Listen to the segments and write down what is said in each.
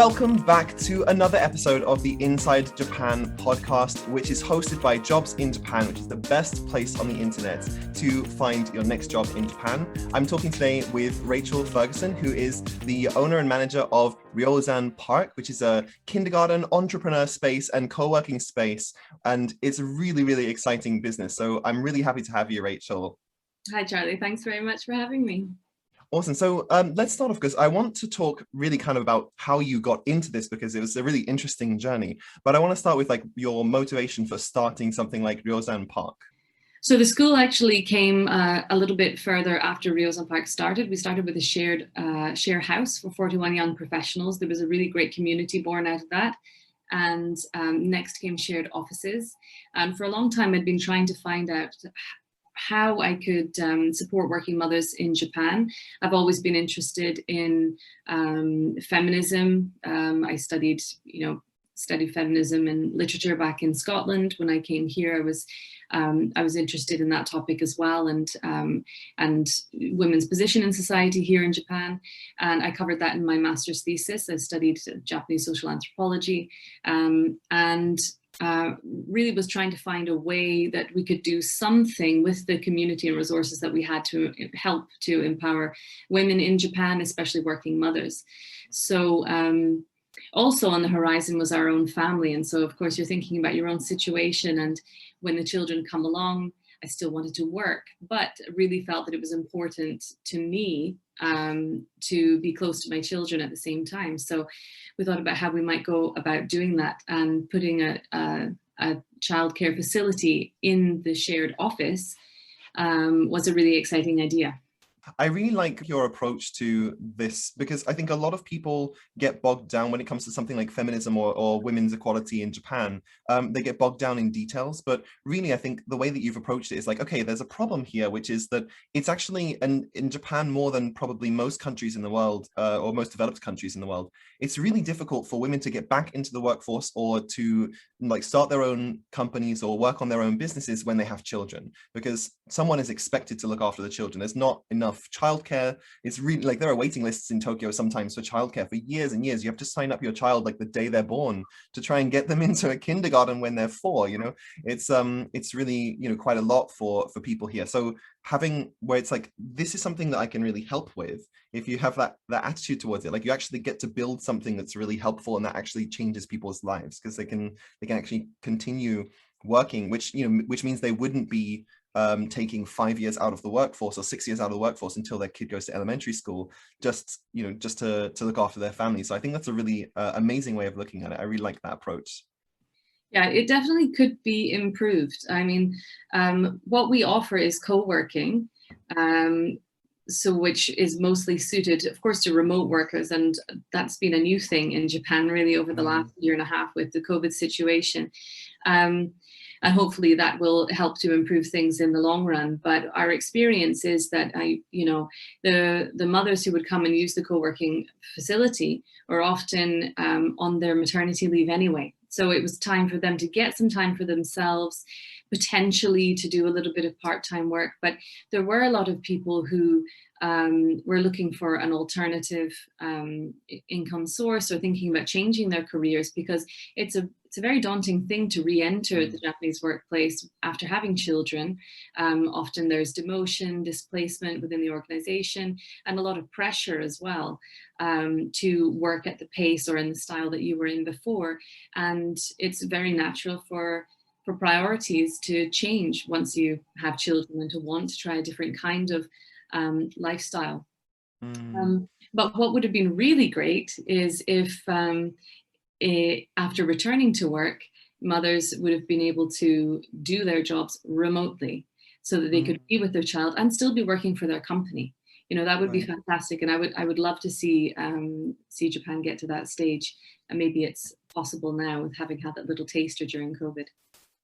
Welcome back to another episode of the Inside Japan podcast, which is hosted by Jobs in Japan, which is the best place on the internet to find your next job in Japan. I'm talking today with Rachel Ferguson, who is the owner and manager of Ryozan Park, which is a kindergarten entrepreneur space and co-working space. And it's a really, really exciting business. So I'm really happy to have you, Rachel. Hi, Charlie. Thanks very much for having me. Awesome. So let's start off because I want to talk really kind of about how you got into this because it was a really interesting journey. But I want to start with like your motivation for starting something like Ryozan Park. So the school actually came a little bit further after Ryozan Park started. We started with a share house for 41 young professionals. There was a really great community born out of that. And next came shared offices. And for a long time, I'd been trying to find out how I could support working mothers in Japan. I've always been interested in feminism. I studied feminism and literature back in Scotland. When I came here, I was interested in that topic as well, and women's position in society here in Japan. And I covered that in my master's thesis. I studied Japanese social anthropology, and really was trying to find a way that we could do something with the community and resources that we had to help to empower women in Japan, especially working mothers. So also on the horizon was our own family. And so, of course, you're thinking about your own situation. And when the children come along, I still wanted to work, but really felt that it was important to me to be close to my children at the same time. So we thought about how we might go about doing that, and putting a childcare facility in the shared office was a really exciting idea. I really like your approach to this because I think a lot of people get bogged down when it comes to something like feminism or women's equality in Japan. They get bogged down in details, but really I think the way that you've approached it is like, okay, there's a problem here, which is that it's actually, in Japan more than probably most countries in the world or most developed countries in the world, it's really difficult for women to get back into the workforce or to like start their own companies or work on their own businesses when they have children, because someone is expected to look after the children. There's not enough childcare. It's really like there are waiting lists in Tokyo sometimes for childcare for years and years. You have to sign up your child like the day they're born to try and get them into a kindergarten when they're 4. It's really quite a lot for people here. So having where it's like, this is something that I can really help with. If you have that attitude towards it, like you actually get to build something that's really helpful and that actually changes people's lives, because they can actually continue working, which means they wouldn't be taking 5 years out of the workforce or 6 years out of the workforce until their kid goes to elementary school, just to look after their family. So I think that's a really amazing way of looking at it. I really like that approach. Yeah, it definitely could be improved. I mean, what we offer is co-working, so which is mostly suited, of course, to remote workers. And that's been a new thing in Japan really over the last year and a half with the COVID situation. And hopefully that will help to improve things in the long run. But our experience is that the mothers who would come and use the co-working facility are often on their maternity leave anyway. So it was time for them to get some time for themselves, potentially to do a little bit of part-time work. But there were a lot of people who were looking for an alternative income source or thinking about changing their careers, because it's a very daunting thing to re-enter the Japanese workplace after having children. Often there's demotion, displacement within the organization, and a lot of pressure as well to work at the pace or in the style that you were in before. And it's very natural for priorities to change once you have children and to want to try a different kind of lifestyle. But what would have been really great is if after returning to work, mothers would have been able to do their jobs remotely so that they could be with their child and still be working for their company. That would be fantastic. And I would love to see Japan get to that stage. And maybe it's possible now with having had that little taster during COVID.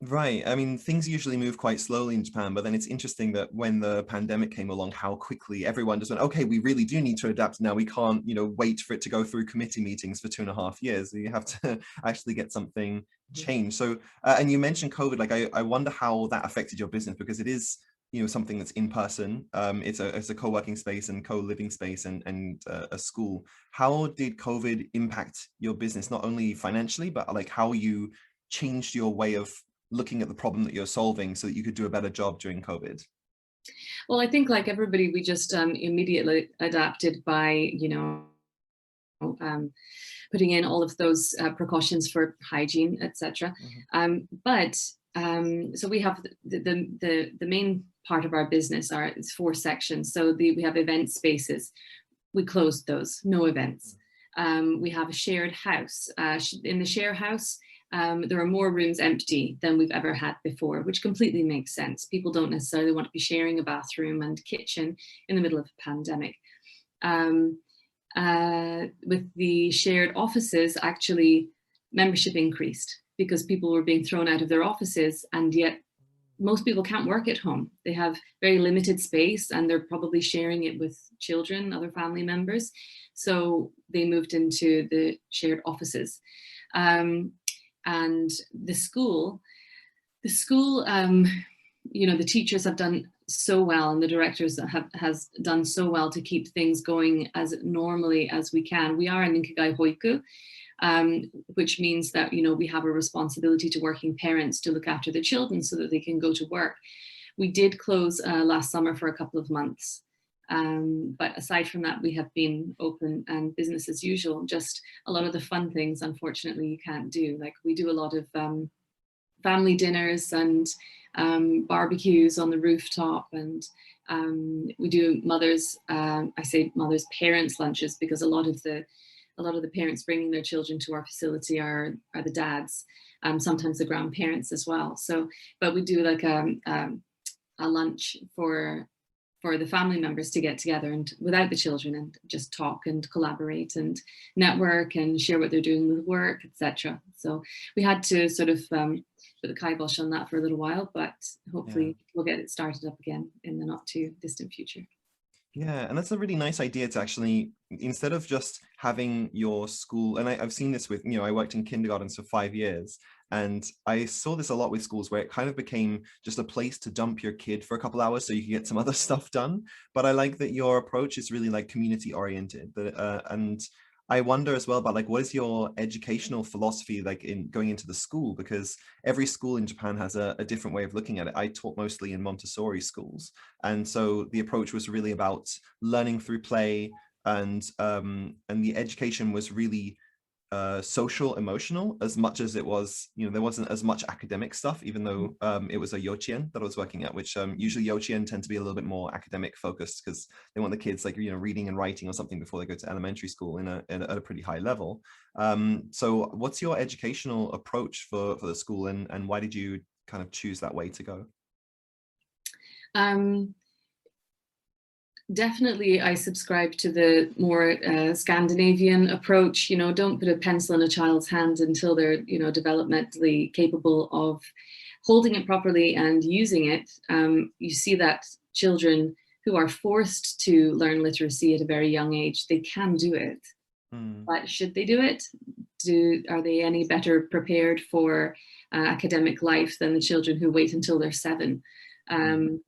Right. I mean, things usually move quite slowly in Japan, but then it's interesting that when the pandemic came along, how quickly everyone just went, okay, we really do need to adapt now. We can't, wait for it to go through committee meetings for 2.5 years. You have to actually get something changed. So, and you mentioned COVID, like I wonder how that affected your business, because it is something that's in person. It's a co-working space and co-living space and a school. How did COVID impact your business, not only financially, but like how you changed your way of looking at the problem that you're solving so that you could do a better job during COVID? Well, I think like everybody, we just immediately adapted by, um, putting in all of those precautions for hygiene, etc. But so we have the main part of our business is 4 sections. So we have event spaces. We closed those, no events. We have a shared house. In the share house, there are more rooms empty than we've ever had before, which completely makes sense. People don't necessarily want to be sharing a bathroom and kitchen in the middle of a pandemic. With the shared offices, actually, membership increased because people were being thrown out of their offices, and yet most people can't work at home. They have very limited space and they're probably sharing it with children, other family members. So they moved into the shared offices. And the school, the teachers have done so well, and the directors has done so well to keep things going as normally as we can. We are an Inkigai Hoiku, which means that, we have a responsibility to working parents to look after the children so that they can go to work. We did close last summer for a couple of months. But aside from that, we have been open and business as usual. Just a lot of the fun things, unfortunately, you can't do. Like we do a lot of family dinners and barbecues on the rooftop, and we do parents lunches, because a lot of the parents bringing their children to our facility are the dads, sometimes the grandparents as well. So, but we do like a lunch for the family members to get together and without the children and just talk and collaborate and network and share what they're doing with work, etc. So we had to sort of put the kibosh on that for a little while, but hopefully we'll get it started up again in the not too distant future. Yeah, and that's a really nice idea to actually, instead of just having your school, and I've seen this with, I worked in kindergartens for 5 years, and I saw this a lot with schools where it kind of became just a place to dump your kid for a couple hours so you can get some other stuff done. But I like that your approach is really like community oriented. And I wonder as well about like, what is your educational philosophy like in going into the school? Because every school in Japan has a different way of looking at it. I taught mostly in Montessori schools. And so the approach was really about learning through play, and the education was really social, emotional, as much as it was, there wasn't as much academic stuff, even though it was a yochien that I was working at, which usually yochien tend to be a little bit more academic focused because they want the kids like, reading and writing or something before they go to elementary school at a pretty high level. So what's your educational approach for the school, and why did you kind of choose that way to go? Definitely, I subscribe to the more Scandinavian approach. Don't put a pencil in a child's hand until they're, developmentally capable of holding it properly and using it. You see that children who are forced to learn literacy at a very young age, they can do it. But should they do it? Are they any better prepared for academic life than the children who wait until they're 7? And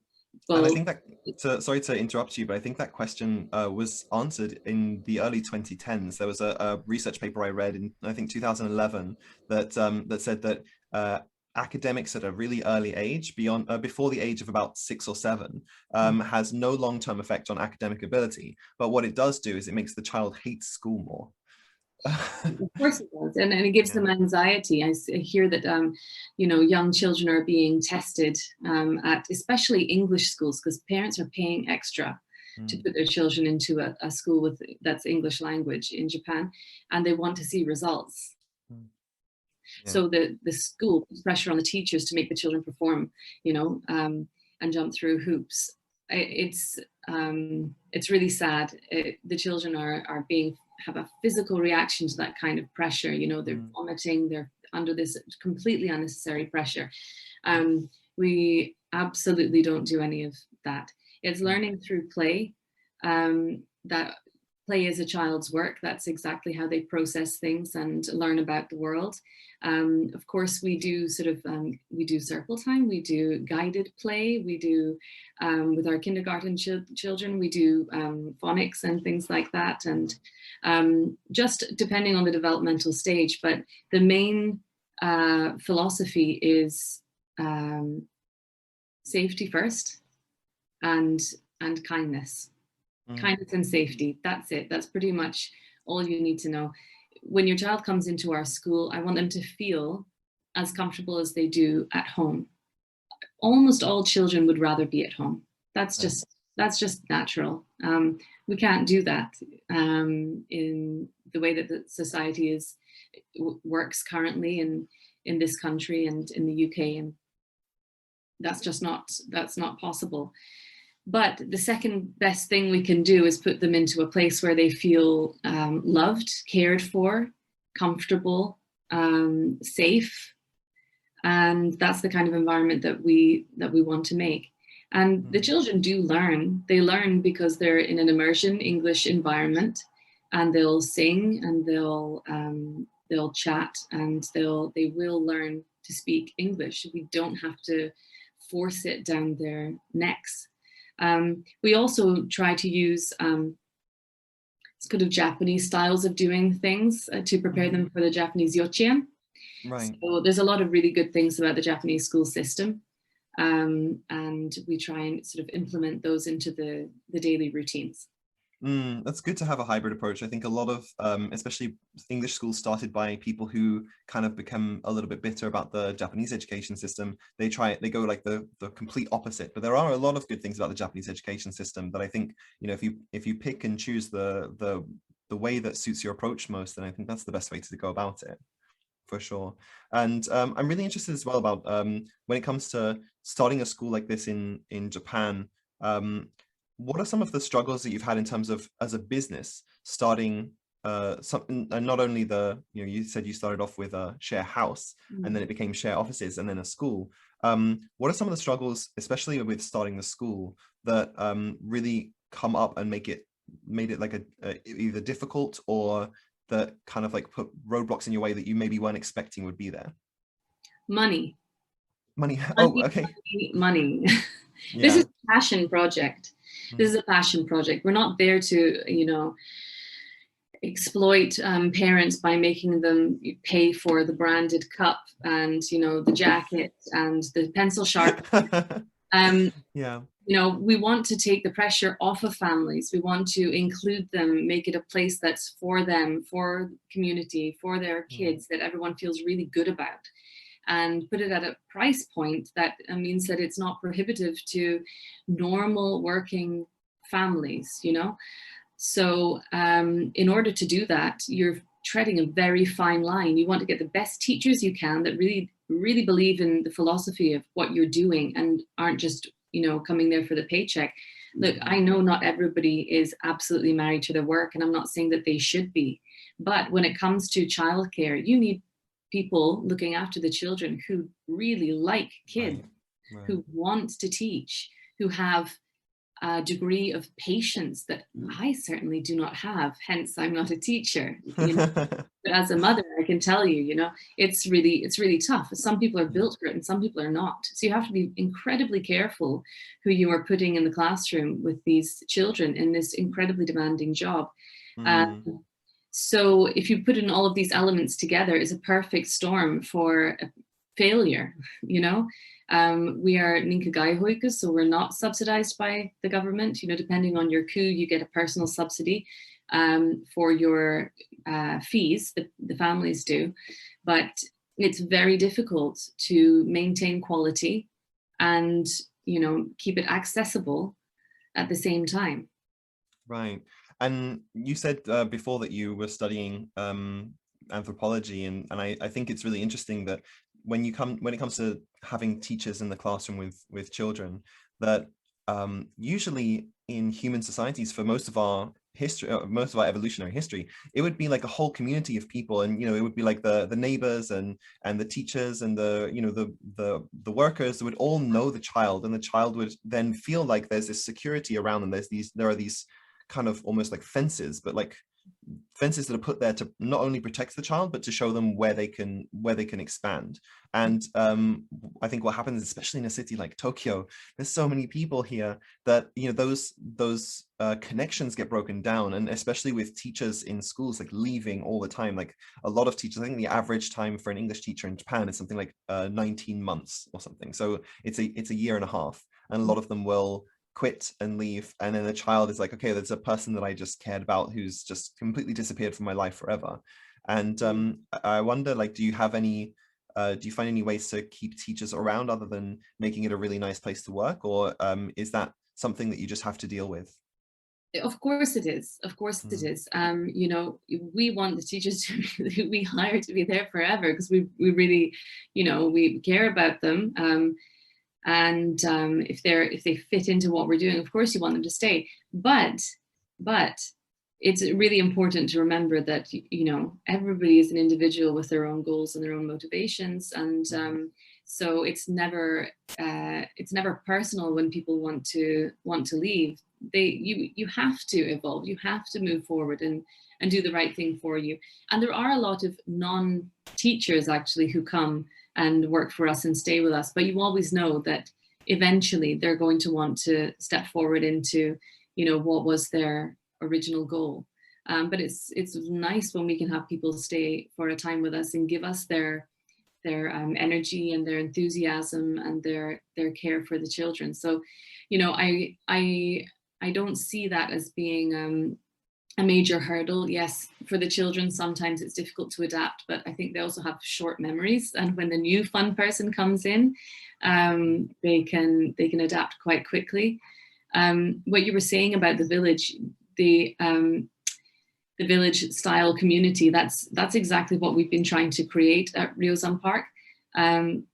I think that, sorry to interrupt you, but I think that question was answered in the early 2010s. There was a research paper I read in, I think, 2011 that said that academics at a really early age, before the age of about 6 or 7, has no long-term effect on academic ability. But what it does do is it makes the child hate school more. Of course it does, and it gives them anxiety. I hear that young children are being tested at especially English schools, because parents are paying extra to put their children into a school that's English language in Japan, and they want to see results. So the school puts pressure on the teachers to make the children perform, and jump through hoops. It's really sad. The children have a physical reaction to that kind of pressure. They're vomiting, they're under this completely unnecessary pressure. We absolutely don't do any of that. It's learning through play that play is a child's work. That's exactly how they process things and learn about the world. Of course, we do we do circle time, we do guided play, we do with our kindergarten children, we do phonics and things like that, and just depending on the developmental stage. But the main philosophy is safety first and kindness. Kindness and safety. That's it. That's pretty much all you need to know. When your child comes into our school, I want them to feel as comfortable as they do at home. Almost all children would rather be at home. That's just natural. We can't do that in the way that the society works currently in this country and in the UK, and that's not possible. But the second best thing we can do is put them into a place where they feel loved, cared for, comfortable, safe. And that's the kind of environment that we want to make. And the children do learn. They learn because they're in an immersion English environment, and they'll sing and they'll chat and they will learn to speak English. We don't have to force it down their necks. We also try to use sort of Japanese styles of doing things to prepare them for the Japanese yochien. Right. So there's a lot of really good things about the Japanese school system, and we try and sort of implement those into the daily routines. That's good to have a hybrid approach. I think a lot of, especially English schools started by people who kind of become a little bit bitter about the Japanese education system. They go like the complete opposite. But there are a lot of good things about the Japanese education system that I think, if you pick and choose the way that suits your approach most, then I think that's the best way to go about it, for sure. And I'm really interested as well about when it comes to starting a school like this in Japan. What are some of the struggles that you've had in terms of as a business starting something, and not only you said you started off with a share house and then it became share offices and then a school. What are some of the struggles, especially with starting the school, that really come up and made it like either difficult or that kind of like put roadblocks in your way that you maybe weren't expecting would be there? Money. Oh, okay. Money. Yeah. This is a passion project. This is a passion project. We're not there to, exploit parents by making them pay for the branded cup and, the jacket and the pencil sharp. Yeah. We want to take the pressure off of families. We want to include them, make it a place that's for them, for community, for their kids, that everyone feels really good about, and put it at a price point that means that it's not prohibitive to normal working families, So in order to do that, you're treading a very fine line. You want to get the best teachers you can that really, really believe in the philosophy of what you're doing and aren't just, coming there for the paycheck. Look, I know not everybody is absolutely married to their work, and I'm not saying that they should be. But when it comes to childcare, you need people looking after the children who really like kids, right. Who want to teach, who have a degree of patience that I certainly do not have. Hence, I'm not a teacher. But as a mother, I can tell you, it's really tough. Some people are built for it, and some people are not. So you have to be incredibly careful who you are putting in the classroom with these children in this incredibly demanding job. So if you put in all of these elements together, it's a perfect storm for a failure, We are Ninka so we're not subsidized by the government. Depending on your coup, you get a personal subsidy for your fees, the families do. But it's very difficult to maintain quality and, keep it accessible at the same time. Right. And you said before that you were studying anthropology, and I think it's really interesting that when it comes to having teachers in the classroom with children, that usually in human societies, for most of our history, most of our evolutionary history, it would be like a whole community of people, and it would be like the neighbors and the teachers and the workers that would all know the child, and the child would then feel like there's this security around them. There are these kind of almost like fences, but like fences that are put there to not only protect the child, but to show them where they can expand. And I think what happens, especially in a city like Tokyo, there's so many people here that, you know, those connections get broken down, and especially with teachers in schools like leaving all the time. Like a lot of teachers, I think the average time for an English teacher in Japan is something like 19 months or something. So it's a year and a half, and a lot of them will quit and leave, and then the child is like, okay, there's a person that I just cared about who's just completely disappeared from my life forever. And I wonder, like, do you have any do you find any ways to keep teachers around other than making it a really nice place to work, or is that something that you just have to deal with? Of course it is. Of course it Mm. is. You know, we want the teachers who we hire to be there forever, because we really, you know, we care about them. And if they fit into what we're doing, of course you want them to stay. But it's really important to remember that, you know, everybody is an individual with their own goals and their own motivations, and Mhm. so it's never personal when people want to leave. You have to evolve, you have to move forward and do the right thing for you. And there are a lot of non-teachers actually who come and work for us and stay with us, but you always know that eventually they're going to want to step forward into, you know, what was their original goal. But it's nice when we can have people stay for a time with us and give us their energy and their enthusiasm and their care for the children. So, you know, I don't see that as being a major hurdle. Yes, for the children, sometimes it's difficult to adapt, but I think they also have short memories. And when the new fun person comes in, they can adapt quite quickly. What you were saying about the village, the village style community, that's exactly what we've been trying to create at Ryozan Park. Um,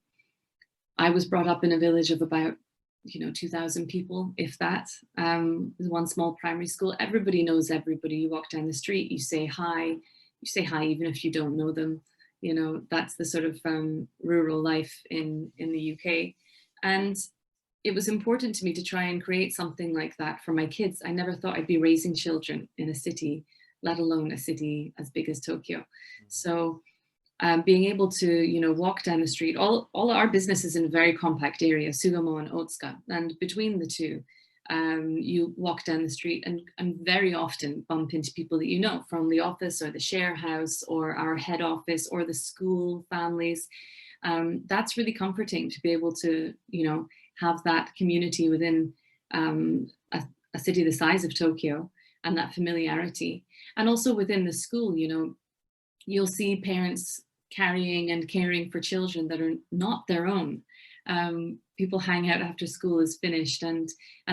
I was brought up in a village of about, you know, 2,000 people, if that. One small primary school. Everybody knows everybody. You walk down the street, you say hi. You say hi even if you don't know them. You know, that's the sort of rural life in the UK. And it was important to me to try and create something like that for my kids. I never thought I'd be raising children in a city, let alone a city as big as Tokyo. So being able to, you know, walk down the street, all our businesses in a very compact area, Sugamo and Otsuka, and between the two, you walk down the street and very often bump into people that you know from the office or the share house or our head office or the school families. That's really comforting to be able to, you know, have that community within a city the size of Tokyo, and that familiarity. And also within the school, you know, you'll see parents carrying and caring for children that are not their own. People hang out after school is finished, and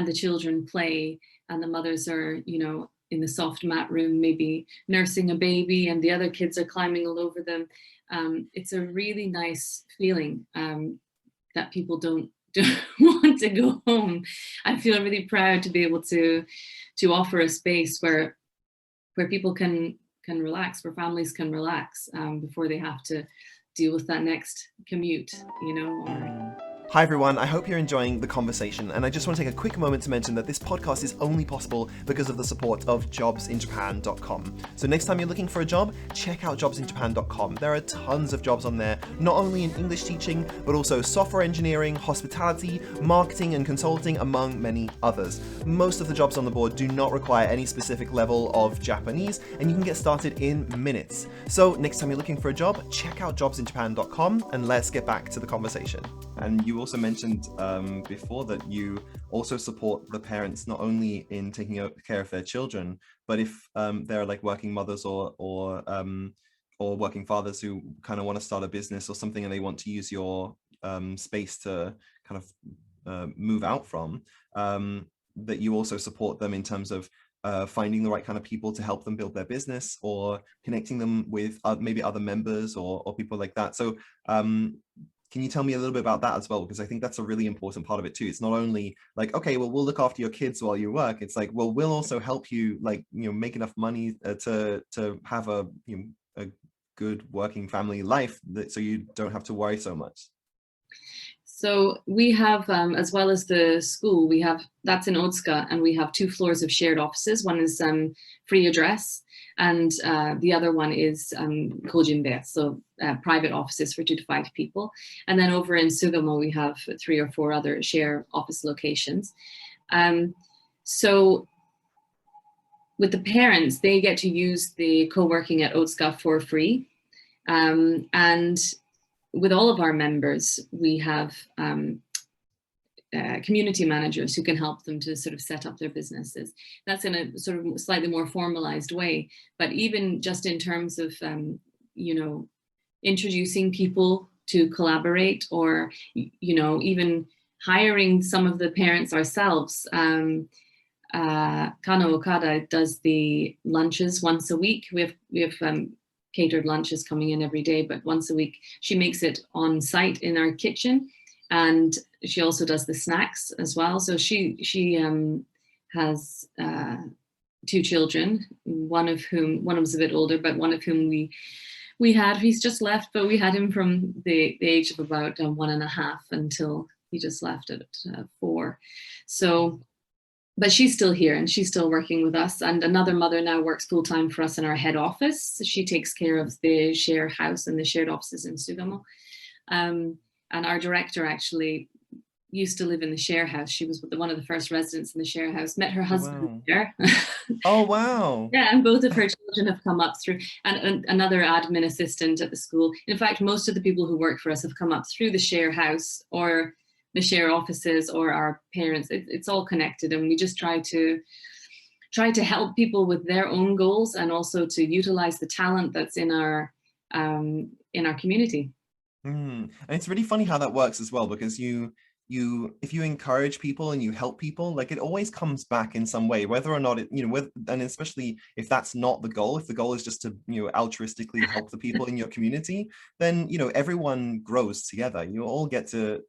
the children play, and the mothers are, you know, in the soft mat room, maybe nursing a baby, and the other kids are climbing all over them. It's a really nice feeling that people don't want to go home. I feel really proud to be able to offer a space where people can relax, where families can relax before they have to deal with that next commute, you know, or Hi everyone, I hope you're enjoying the conversation, and I just want to take a quick moment to mention that this podcast is only possible because of the support of JobsinJapan.com. So next time you're looking for a job, check out JobsinJapan.com. There are tons of jobs on there, not only in English teaching, but also software engineering, hospitality, marketing and consulting, among many others. Most of the jobs on the board do not require any specific level of Japanese, and you can get started in minutes. So next time you're looking for a job, check out JobsinJapan.com, and let's get back to the conversation. And you also mentioned before that you also support the parents not only in taking care of their children, but if they're like working mothers or working fathers who kind of want to start a business or something and they want to use your space to kind of move out from, that you also support them in terms of finding the right kind of people to help them build their business, or connecting them with maybe other members or people like that. So can you tell me a little bit about that as well? Because I think that's a really important part of it too. It's not only like, okay, well, we'll look after your kids while you work. It's like, well, we'll also help you, like, you know, make enough money to have a, you know, a good working family life, so you don't have to worry so much. So we have, as well as the school, we have, that's in Otsuka, and we have 2 floors of shared offices. One is free address, and the other one is kojinbe, so private offices for 2 to 5 people. And then over in Sugamo, we have 3 or 4 other share office locations. So with the parents, they get to use the co-working at Otsuka for free. And with all of our members, we have community managers who can help them to sort of set up their businesses. That's in a sort of slightly more formalized way. But even just in terms of, you know, introducing people to collaborate, or, you know, even hiring some of the parents ourselves. Kano Okada does the lunches once a week. We have catered lunches coming in every day, but once a week she makes it on site in our kitchen, and she also does the snacks as well. So she has 2 children, one of was a bit older, but one of whom he's just left, but we had him from the age of about 1.5 until he just left at 4. So, but she's still here and she's still working with us. And another mother now works full time for us in our head office. She takes care of the share house and the shared offices in Sugamo. And our director actually used to live in the share house. She was one of the first residents in the share house, met her husband there. Oh, wow. Yeah, and both of her children have come up through, and another admin assistant at the school. In fact, most of the people who work for us have come up through the share house or the share offices or our parents. It's all connected, and we just try to help people with their own goals, and also to utilize the talent that's in our community. And it's really funny how that works as well, because if you encourage people and you help people, like, it always comes back in some way, whether or not it, you know, and especially if that's not the goal, if the goal is just to, you know, altruistically help the people in your community, then, you know, everyone grows together. You all get to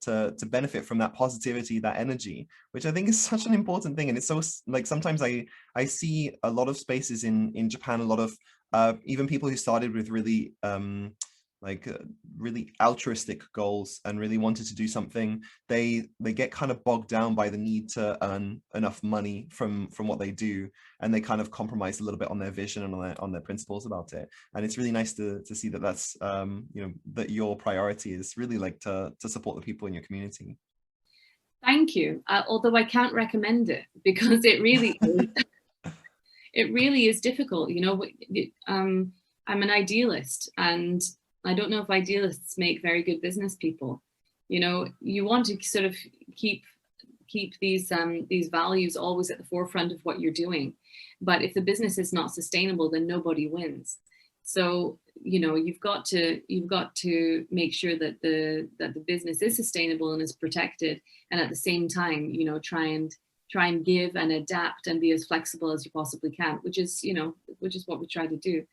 benefit from that positivity, that energy, which I think is such an important thing. And it's so, like, sometimes I see a lot of spaces in Japan, a lot of even people who started with really really altruistic goals and really wanted to do something, they get kind of bogged down by the need to earn enough money from what they do, and they kind of compromise a little bit on their vision and on their principles about it. And it's really nice to see that that's you know, that your priority is really like to support the people in your community. Thank you. Although I can't recommend it, because it really it really is difficult. You know, I'm an idealist, and I don't know if idealists make very good business people. You know, you want to sort of keep these values always at the forefront of what you're doing. But if the business is not sustainable, then nobody wins. So, you know, you've got to make sure that the business is sustainable and is protected, and at the same time, you know, try and give and adapt and be as flexible as you possibly can, which is what we try to do.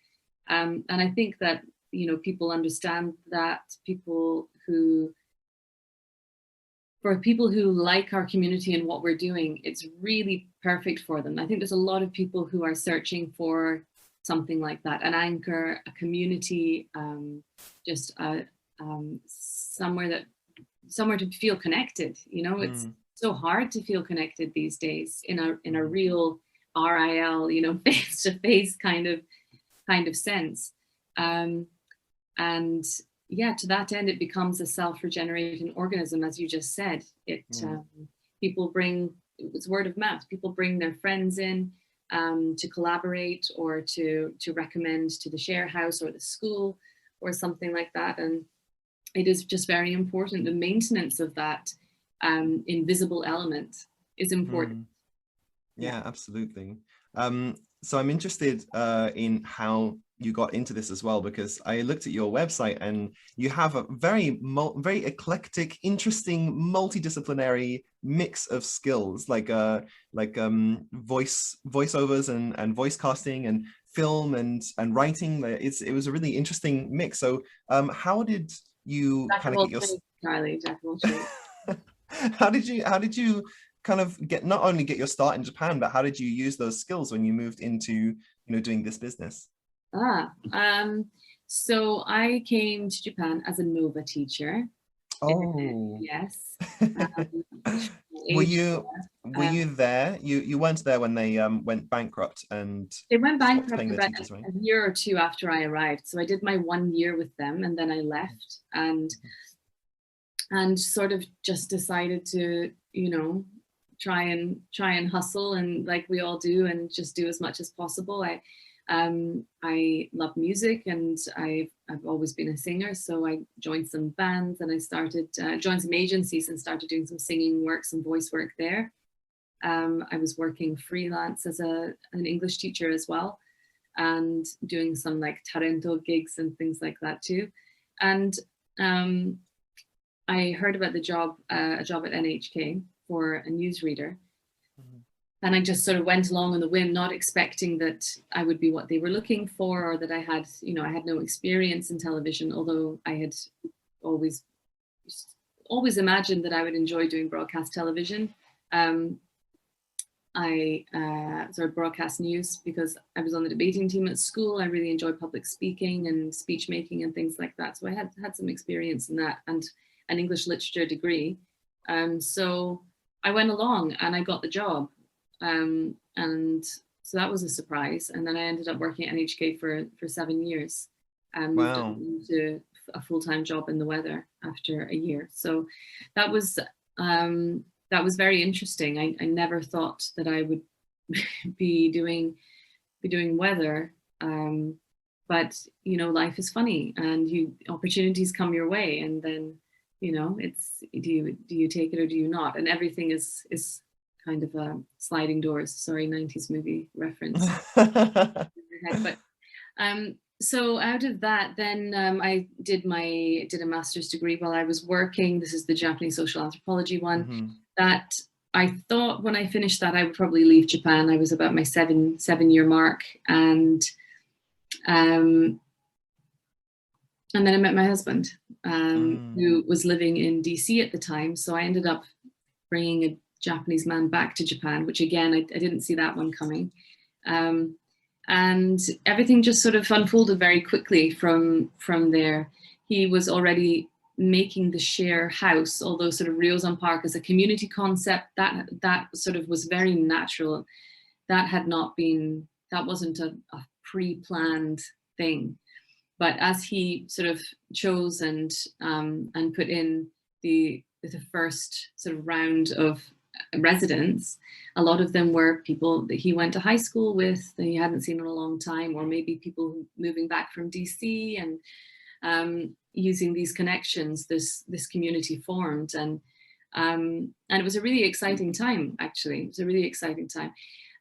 And I think that, you know, people understand that. For people who like our community and what we're doing, it's really perfect for them. I think there's a lot of people who are searching for something like that, an anchor, a community, just somewhere to feel connected. You know, it's so hard to feel connected these days in a real RIL, you know, face-to-face kind of sense. And yeah, to that end, it becomes a self-regenerating organism, as you just said. People bring, it's word of mouth. People bring their friends in to collaborate, or to recommend to the share house or the school or something like that. And it is just very important. The maintenance of that invisible element is important. Yeah, absolutely. So I'm interested in how you got into this as well, because I looked at your website and you have a very eclectic, interesting, multidisciplinary mix of skills, like voiceovers and voice casting and film and writing. It was a really interesting mix. So how did you kind of get your how did you kind of not only get your start in Japan, but how did you use those skills when you moved into, you know, doing this business? So I came to Japan as a NOVA teacher. Oh. Yes. Um, Were age you there. were you there? You weren't there when they went bankrupt and They went stopped bankrupt paying their about teachers, right? a year or two after I arrived. So I did my 1 year with them and then I left and sort of just decided to, try and hustle and like we all do and just do as much as possible. I love music and I've always been a singer, so I joined some bands and I started joined some agencies and started doing some singing work, some voice work there. I was working freelance as an English teacher as well, and doing some like Tarento gigs and things like that too. And I heard about a job at NHK for a newsreader. Mhm. And I just sort of went along on the whim, not expecting that I would be what they were looking for, or that I had no experience in television, although I had always always imagined that I would enjoy doing broadcast television. I sort of broadcast news because I was on the debating team at school. I really enjoyed public speaking and speech making and things like that. So I had some experience in that and an English literature degree. So I went along and I got the job. And so that was a surprise. And then I ended up working at NHK for 7 years and moved Wow. into a full-time job in the weather after a year. So that was very interesting. I never thought that I would be doing weather. But life is funny and opportunities come your way and then it's do you take it or do you not? And everything is kind of a sliding doors. Sorry, 90s movie reference. But so out of that, then I did a master's degree while I was working. This is the Japanese social anthropology one. Mm-hmm. That I thought when I finished that I would probably leave Japan. I was about my 7-year mark, and then I met my husband, who was living in DC at the time. So I ended up bringing a Japanese man back to Japan, which again I didn't see that one coming. And everything just sort of unfolded very quickly from there. He was already making the share house, although sort of Ryozan Park as a community concept, that sort of was very natural. That wasn't a pre-planned thing. But as he sort of chose and put in the first sort of round of residents, a lot of them were people that he went to high school with that he hadn't seen in a long time, or maybe people moving back from DC, and using these connections, this community formed, and it was a really exciting time. Actually, it was a really exciting time.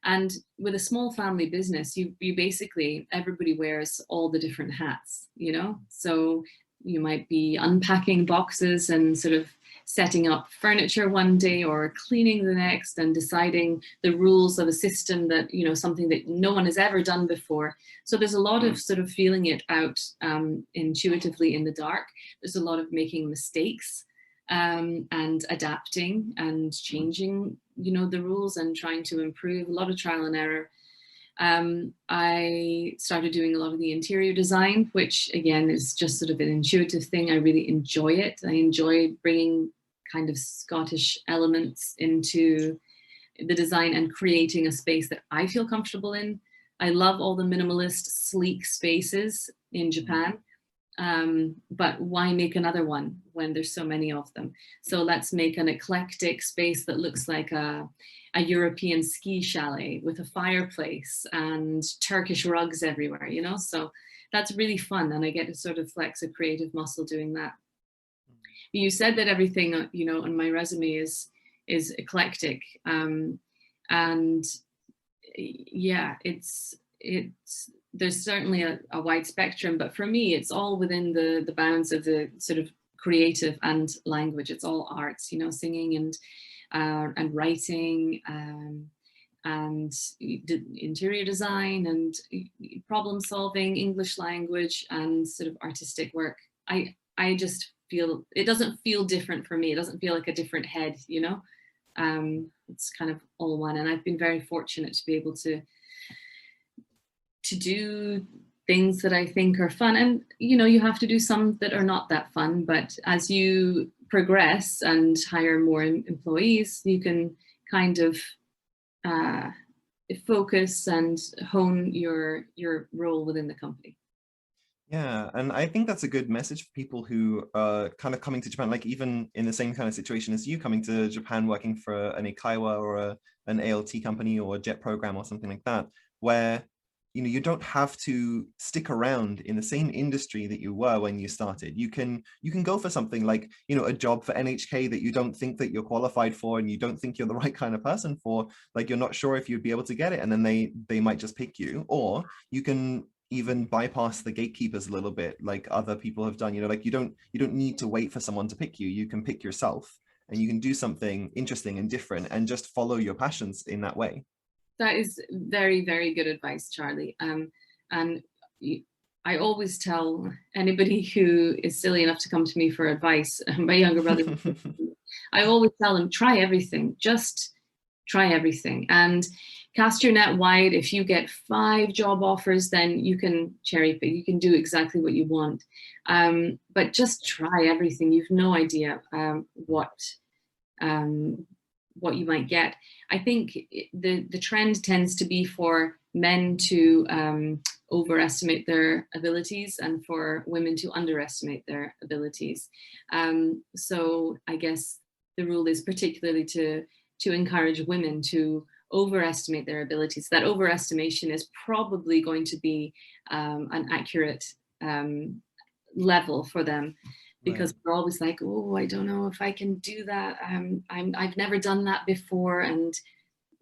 And with a small family business, you basically, everybody wears all the different hats, So you might be unpacking boxes and sort of setting up furniture one day or cleaning the next and deciding the rules of a system that, something that no one has ever done before. So there's a lot of sort of feeling it out intuitively in the dark. There's a lot of making mistakes and adapting and changing, the rules and trying to improve, a lot of trial and error. I started doing a lot of the interior design, which again is just sort of an intuitive thing. I really enjoy it. I enjoy bringing kind of Scottish elements into the design and creating a space that I feel comfortable in. I love all the minimalist, sleek spaces in Japan. But why make another one when there's so many of them? So let's make an eclectic space that looks like a European ski chalet with a fireplace and Turkish rugs everywhere, So that's really fun, and I get to sort of flex a creative muscle doing that. You said that everything, on my resume is eclectic, and yeah, it's there's certainly a wide spectrum, but for me, it's all within the bounds of the sort of creative and language. It's all arts, singing and writing, and interior design and problem solving, English language, and sort of artistic work. I just feel it doesn't feel different for me. It doesn't feel like a different head, It's kind of all one, and I've been very fortunate to be able to do things that I think are fun. And, you have to do some that are not that fun, but as you progress and hire more employees, you can kind of focus and hone your role within the company. Yeah, and I think that's a good message for people who are kind of coming to Japan, like even in the same kind of situation as you, coming to Japan working for an Eikaiwa or an ALT company or a JET program or something like that, where you don't have to stick around in the same industry that you were when you started. You can go for something like a job for NHK that you don't think that you're qualified for and you don't think you're the right kind of person for, like you're not sure if you'd be able to get it, and then they might just pick you. Or you can even bypass the gatekeepers a little bit, like other people have done. Like you don't need to wait for someone to pick you. You can pick yourself, and you can do something interesting and different and just follow your passions in that way. That is very, very good advice, Charlie. And I always tell anybody who is silly enough to come to me for advice, my younger brother, I always tell them, try everything, just try everything. And cast your net wide. If you get 5 job offers, then you can cherry pick. You can do exactly what you want. But just try everything. You've no idea what you might get. I think the trend tends to be for men to overestimate their abilities and for women to underestimate their abilities. So I guess the rule is particularly to encourage women to overestimate their abilities. That overestimation is probably going to be an accurate level for them, because we're always like, oh, I don't know if I can do that. I've never done that before, and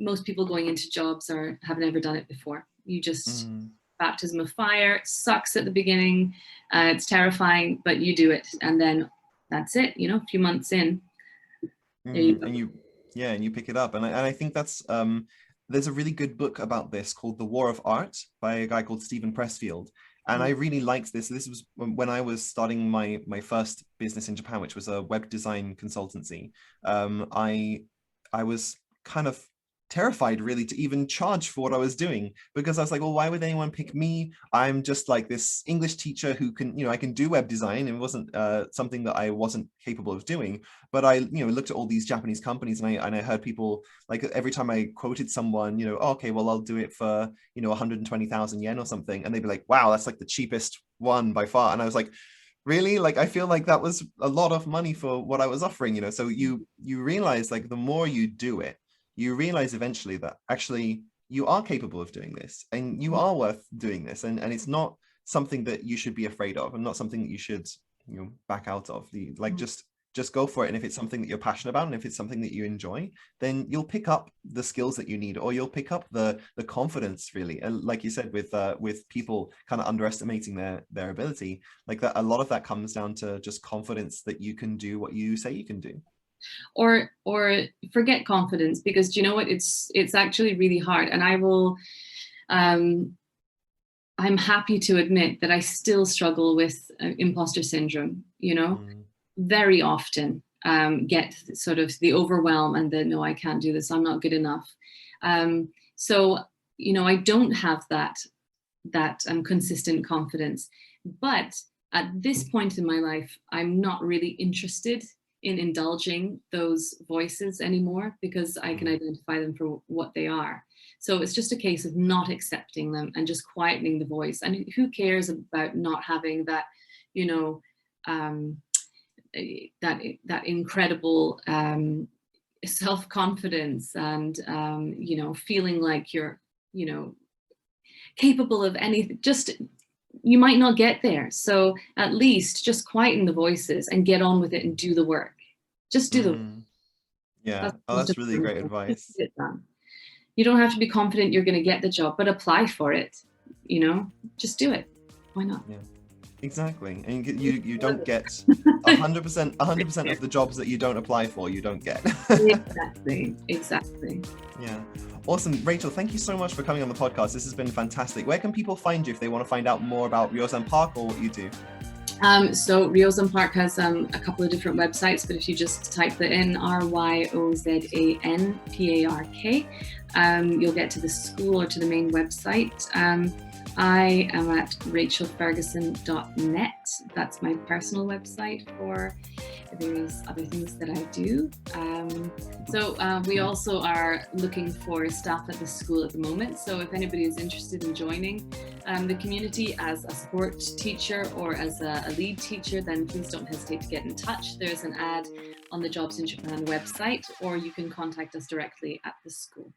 most people going into jobs have never done it before. You just baptism of fire. It sucks at the beginning. It's terrifying, but you do it, and then that's it. A few months in, there you go. And you pick it up. And I think that's there's a really good book about this called The War of Art by a guy called Stephen Pressfield. And I really liked this. This was when I was starting my first business in Japan, which was a web design consultancy. I was kind of terrified really to even charge for what I was doing, because I was like, well, why would anyone pick me? I'm just like this English teacher who can, I can do web design. It wasn't something that I wasn't capable of doing. But I, looked at all these Japanese companies, and I heard people, like, every time I quoted someone, oh, okay, well, I'll do it for, 120,000 yen or something. And they'd be like, wow, that's like the cheapest one by far. And I was like, really? Like, I feel like that was a lot of money for what I was offering, so you realize, like, the more you do it, you realize eventually that actually you are capable of doing this, and you are worth doing this, and it's not something that you should be afraid of, and not something that you should back out of. Just go for it. And if it's something that you're passionate about, and if it's something that you enjoy, then you'll pick up the skills that you need, or you'll pick up the confidence, really. And like you said, with people kind of underestimating their ability, like that, a lot of that comes down to just confidence that you can do what you say you can do. Or forget confidence, because do you know what, it's actually really hard. And I will I'm happy to admit that I still struggle with imposter syndrome, very often get sort of the overwhelm and the, no, I can't do this, I'm not good enough. So I don't have that consistent confidence. But at this point in my life, I'm not really interested in indulging those voices anymore, because I can identify them for what they are. So it's just a case of not accepting them and just quietening the voice. And who cares about not having that, that incredible self-confidence and, feeling like you're, capable of anything. Just, you might not get there. So at least just quieten the voices and get on with it and do the work. Just do the work. Yeah. That's really great advice. You don't have to be confident you're going to get the job, but apply for it. Just do it. Why not? Yeah, exactly. And you don't get 100% of the jobs that you don't apply for, you don't get. Exactly. Yeah. Awesome. Rachel, thank you so much for coming on the podcast. This has been fantastic. Where can people find you if they want to find out more about Ryozan Park or what you do? So Ryozan Park has a couple of different websites, but if you just type it in, Ryozan Park, you'll get to the school or to the main website. I am at rachelferguson.net. That's my personal website for various other things that I do. We also are looking for staff at the school at the moment. So if anybody is interested in joining the community as a support teacher or as a lead teacher, then please don't hesitate to get in touch. There's an ad on the Jobs in Japan website, or you can contact us directly at the school.